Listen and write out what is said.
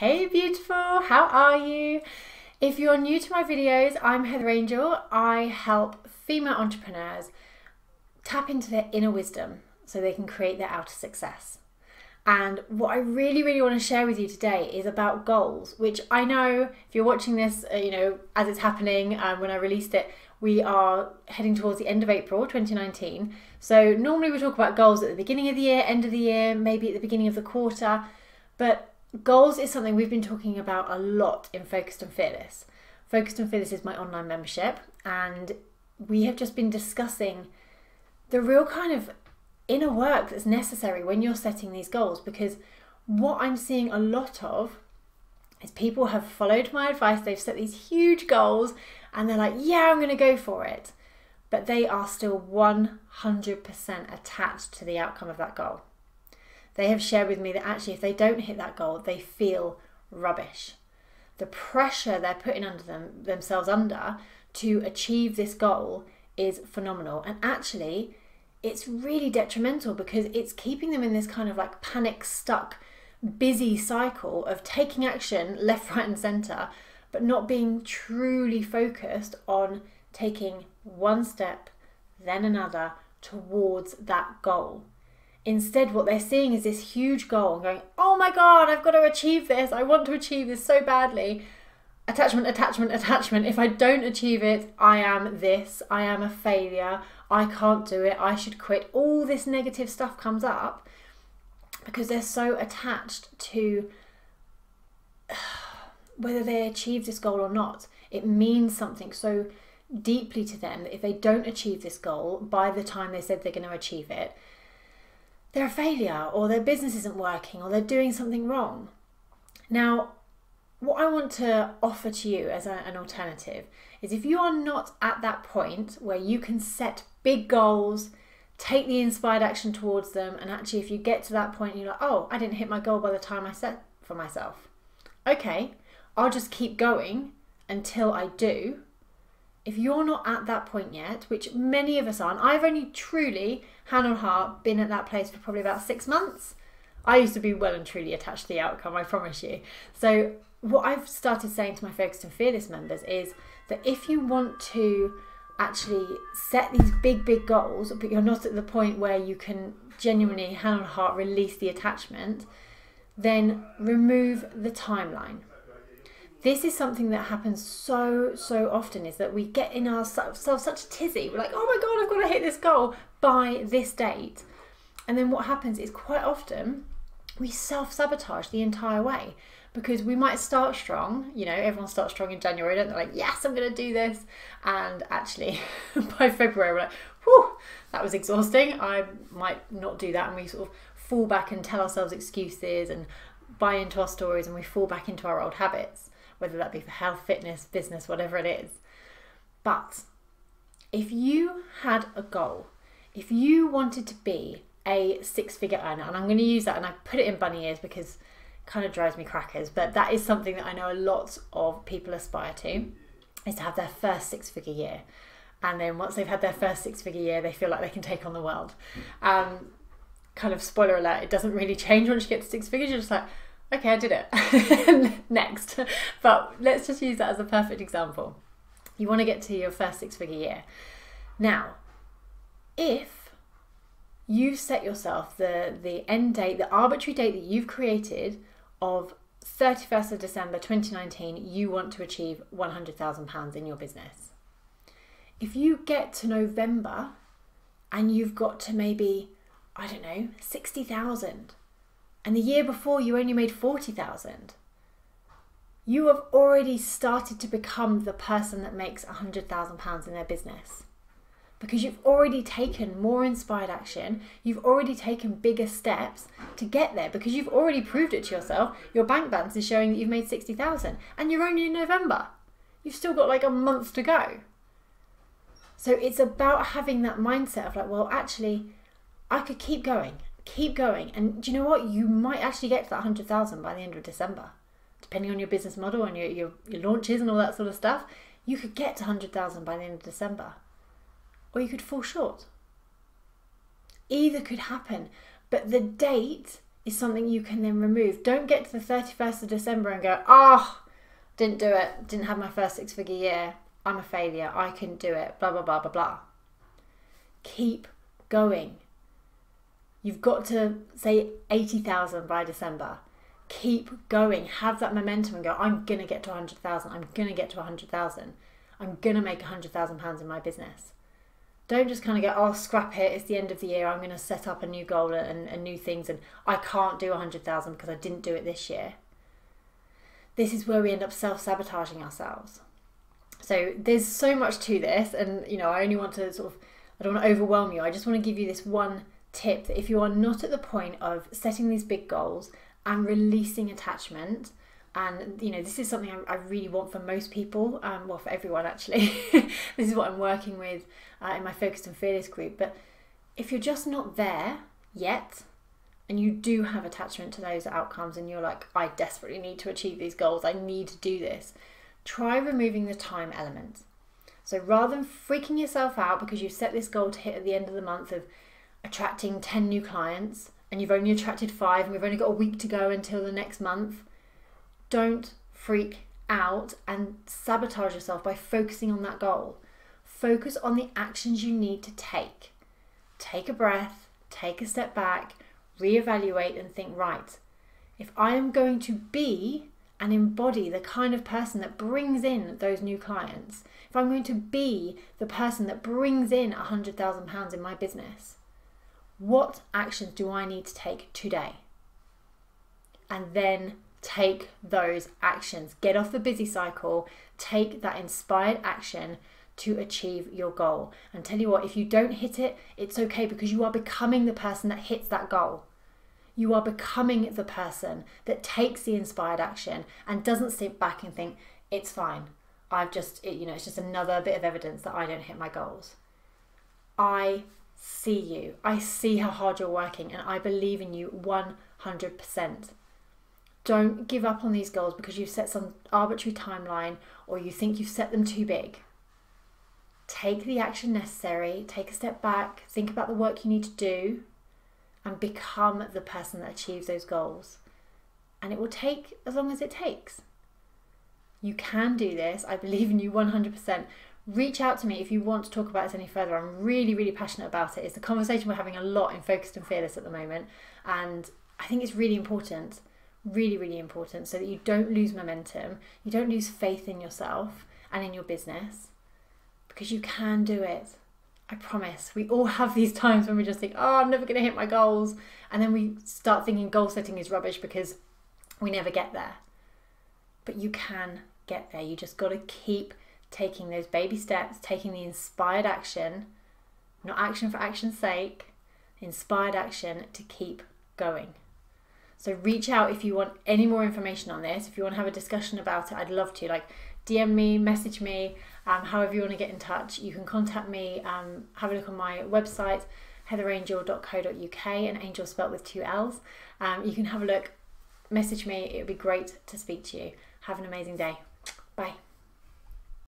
Hey beautiful, how are you? If you're new to my videos, I'm Heather Angel. I help female entrepreneurs tap into their inner wisdom so they can create their outer success. And what I really want to share with you today is about goals, which I know if you're watching this, as it's happening, when I released it, we are heading towards the end of April 2019. So normally we talk about goals at the beginning of the year, end of the year, maybe at the beginning of the quarter, but goals is something we've been talking about a lot in Focused and Fearless. Focused and Fearless is my online membership, and we have just been discussing the real kind of inner work that's necessary when you're setting these goals, because what I'm seeing a lot of is people have followed my advice, they've set these huge goals and they're like, yeah, I'm going to go for it, but they are still 100% attached to the outcome of that goal. They have shared with me that actually if they don't hit that goal, they feel rubbish. The pressure they're putting themselves under to achieve this goal is phenomenal, and actually it's really detrimental because it's keeping them in this kind of like panic stuck busy cycle of taking action left, right and centre, but not being truly focused on taking one step then another towards that goal. Instead, what they're seeing is this huge goal and going, oh my God, I've got to achieve this. I want to achieve this so badly. Attachment, attachment, attachment. If I don't achieve it, I am this. I am a failure. I can't do it. I should quit. All this negative stuff comes up because they're so attached to whether they achieve this goal or not. It means something so deeply to them that if they don't achieve this goal by the time they said they're going to achieve it, they're a failure, or their business isn't working, or they're doing something wrong. Now, what I want to offer to you as an alternative is if you are not at that point where you can set big goals, take the inspired action towards them, and actually if you get to that point and you're like, oh, I didn't hit my goal by the time I set for myself. Okay, I'll just keep going until I do. If you're not at that point yet, which many of us aren't, I've only truly, hand on heart, been at that place for probably about 6 months. I used to be well and truly attached to the outcome, I promise you. So what I've started saying to my Focused and Fearless members is that if you want to actually set these big goals, but you're not at the point where you can genuinely, hand on heart, release the attachment, then remove the timeline. This is something that happens so often, is that we get in ourselves such a tizzy. We're like, oh my God, I've got to hit this goal by this date. And then what happens is quite often we self-sabotage the entire way, because we might start strong. You know, everyone starts strong in January, don't they? Like, yes, I'm going to do this. And actually by February, we're like, whew, that was exhausting. I might not do that. And we sort of fall back and tell ourselves excuses and buy into our stories, and we fall back into our old habits, whether that be for health, fitness, business, whatever it is. But if you had a goal, if you wanted to be a 6-figure earner, and I'm going to use that and I put it in bunny ears because it kind of drives me crackers, but that is something that I know a lot of people aspire to, is to have their first 6-figure year. And then once they've had their first 6-figure year, they feel like they can take on the world. Kind of spoiler alert, it doesn't really change once you get to 6 figures. You're just like, okay, I did it. Next. But let's just use that as a perfect example. You want to get to your first 6-figure year. Now, if you set yourself the end date, the arbitrary date that you've created of 31st of December 2019, you want to achieve £100,000 in your business. If you get to November and you've got to maybe, I don't know, 60,000, and the year before you only made 40,000, you have already started to become the person that makes £100,000 in their business, because you've already taken more inspired action. You've already taken bigger steps to get there, because you've already proved it to yourself. Your bank balance is showing that you've made 60,000, and you're only in November. You've still got like a month to go. So it's about having that mindset of like, well, actually, I could keep going. And do you know what? You might actually get to that 100,000 by the end of December, depending on your business model and your launches and all that sort of stuff. You could get to 100,000 by the end of December, or you could fall short. Either could happen, but the date is something you can then remove. Don't get to the 31st of December and go, oh, didn't do it, didn't have my first 6-figure year, I'm a failure, I couldn't do it, blah, blah, blah, blah, blah. Keep going. You've got to say 80,000 by December. Keep going. Have that momentum and go, I'm going to get to 100,000. I'm going to get to 100,000. I'm going to make £100,000 in my business. Don't just kind of go, oh, scrap it, it's the end of the year, I'm going to set up a new goal and new things, and I can't do 100,000 because I didn't do it this year. This is where we end up self-sabotaging ourselves. So there's so much to this, and I only want to I don't want to overwhelm you. I just want to give you this one tip that if you are not at the point of setting these big goals and releasing attachment, and this is something I really want for most people, well, for everyone actually. This is what I'm working with in my Focused and Fearless group. But if you're just not there yet, and you do have attachment to those outcomes, and you're like, I desperately need to achieve these goals, I need to do this, try removing the time element. So rather than freaking yourself out because you've set this goal to hit at the end of the month of attracting 10 new clients, and you've only attracted 5, and we've only got a week to go until the next month, don't freak out and sabotage yourself by focusing on that goal. Focus on the actions you need to take. Take a breath, take a step back, reevaluate and think, right, if I am going to be and embody the kind of person that brings in those new clients, if I'm going to be the person that brings in £100,000 in my business, what actions do I need to take today? And then take those actions. Get off the busy cycle, take that inspired action to achieve your goal. And tell you what, if you don't hit it, it's okay, because you are becoming the person that hits that goal. You are becoming the person that takes the inspired action and doesn't sit back and think, it's fine. It's just another bit of evidence that I don't hit my goals. I see you. I see how hard you're working, and I believe in you 100%. Don't give up on these goals because you've set some arbitrary timeline or you think you've set them too big. Take the action necessary, take a step back, think about the work you need to do, and become the person that achieves those goals. And it will take as long as it takes. You can do this. I believe in you 100%. Reach out to me if you want to talk about this any further. I'm really, really passionate about it. It's a conversation we're having a lot in Focused and Fearless at the moment. And I think it's really important. Really, really important, so that you don't lose momentum, you don't lose faith in yourself and in your business, because you can do it. I promise. We all have these times when we just think, oh, I'm never going to hit my goals, and then we start thinking goal setting is rubbish because we never get there. But you can get there. You just got to keep taking those baby steps, taking the inspired action, not action for action's sake, inspired action to keep going. So reach out if you want any more information on this. If you want to have a discussion about it, I'd love to. DM me, message me, however you want to get in touch. You can contact me, have a look on my website, heatherangel.co.uk, and angel spelt with 2 L's. You can have a look, message me. It would be great to speak to you. Have an amazing day. Bye.